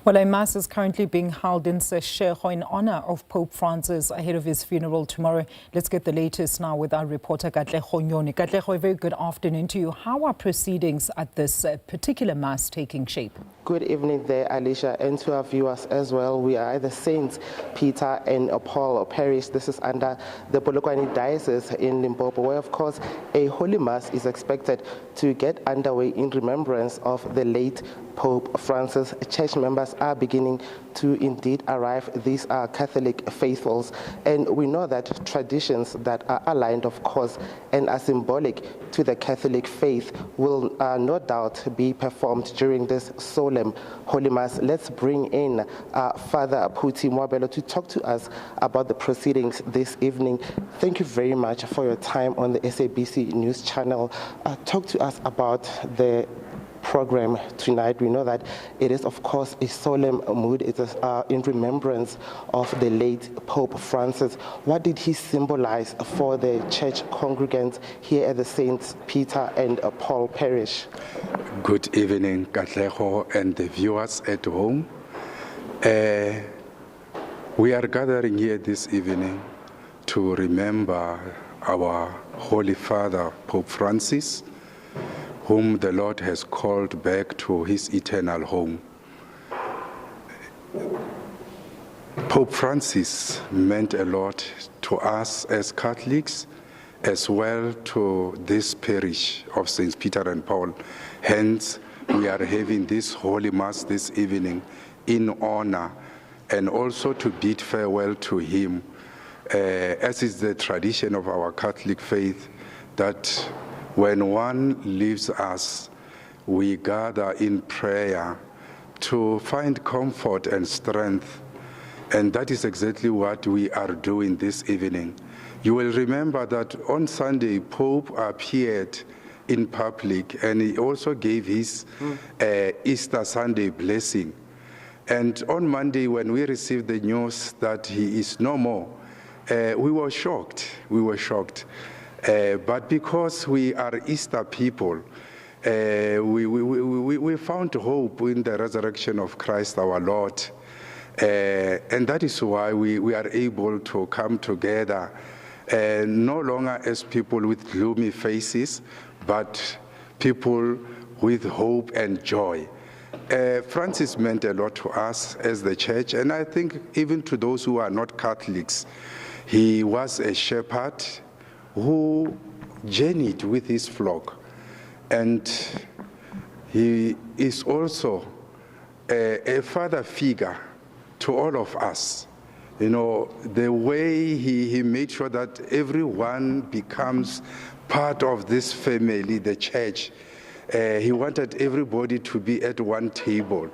Well, a mass is currently being held in Seshego in honor of Pope Francis ahead of his funeral tomorrow. Let's get the latest now with our reporter Katlego Nyoni. Katlego, a very good afternoon to you. How are proceedings at this particular mass taking shape? Good evening there, Alicia, and to our viewers as well. We are at the Saint Peter and Paul Parish. This is under the Polokwane Diocese in Limpopo, where, of course, a Holy Mass is expected to get underway in remembrance of the late Pope Francis. Church members are beginning to indeed arrive. These are Catholic faithfuls, and we know that traditions that are aligned, of course, and are symbolic to the Catholic faith will no doubt be performed during this solemn Holy Mass. Let's bring in Father Phuthi Mwabelo to talk to us about the proceedings this evening. Thank you very much for your time on the SABC News Channel. Talk to us about the program tonight. We know that it is, of course, a solemn mood. It is in remembrance of the late Pope Francis. What did he symbolize for the church congregants here at the Saint Peter and Paul Parish? Good evening, Katlego and the viewers at home. We are gathering here this evening to remember our Holy Father, Pope Francis, whom the Lord has called back to his eternal home. Pope Francis meant a lot to us as Catholics, as well to this parish of St. Peter and Paul. Hence, we are having this Holy Mass this evening in honor and also to bid farewell to him, as is the tradition of our Catholic faith, that when one leaves us, we gather in prayer to find comfort and strength. And that is exactly what we are doing this evening. You will remember that on Sunday, Pope appeared in public, and he also gave his Easter Sunday blessing. And on Monday, when we received the news that he is no more, we were shocked. We were shocked. But because we are Easter people, we found hope in the resurrection of Christ our Lord. And that is why we are able to come together, no longer as people with gloomy faces, but people with hope and joy. Francis meant a lot to us as the church, and I think even to those who are not Catholics. He was a shepherd who journeyed with his flock, and he is also a father figure to all of us. You know, the way he made sure that everyone becomes part of this family, the church. He wanted everybody to be at one table.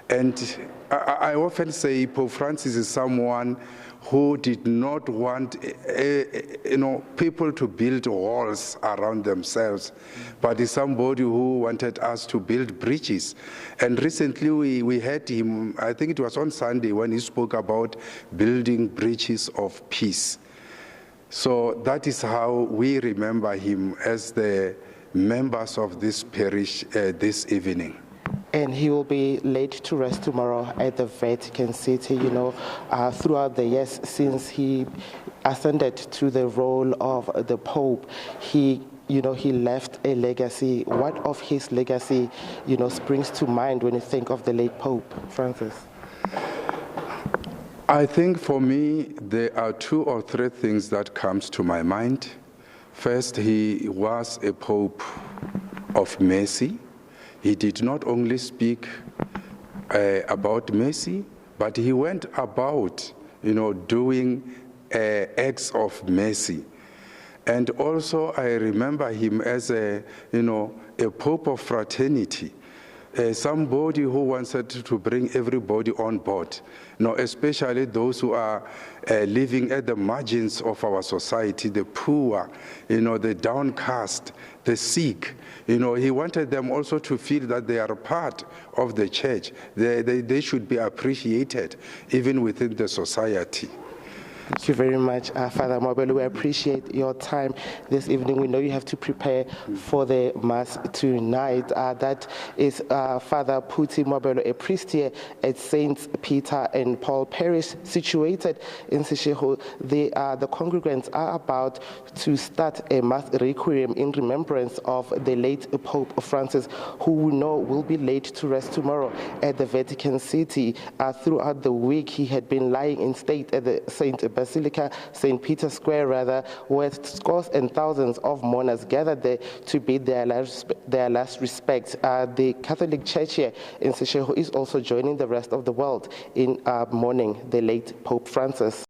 And I often say Pope Francis is someone who did not want people to build walls around themselves, but is somebody who wanted us to build bridges. And recently we had him, I think it was on Sunday, when he spoke about building bridges of peace. So that is how we remember him as the members of this parish this evening. And he will be laid to rest tomorrow at the Vatican City. You know, throughout the years since he ascended to the role of the Pope, he left a legacy. What of his legacy, springs to mind when you think of the late Pope Francis? I think for me, there are 2 or 3 things that comes to my mind. First, he was a Pope of mercy. He did not only speak about mercy, but he went about, doing acts of mercy. And also, I remember him as a Pope of fraternity, somebody who wanted to bring everybody on board, especially those who are living at the margins of our society, the poor, the downcast, the sick. He wanted them also to feel that they are a part of the church. They should be appreciated even within the society. Thank you very much, Father Mobelo. We appreciate your time this evening. We know you have to prepare for the Mass tonight. That is Father Puti Mobelo, a priest here at Saints Peter and Paul Parish, situated in Seshego. The congregants are about to start a Mass requiem in remembrance of the late Pope Francis, who we know will be laid to rest tomorrow at the Vatican City. Throughout the week, he had been lying in state at the St. Peter's Square, where scores and thousands of mourners gathered there to bid their last respects. The Catholic Church here in Seshego is also joining the rest of the world in mourning the late Pope Francis.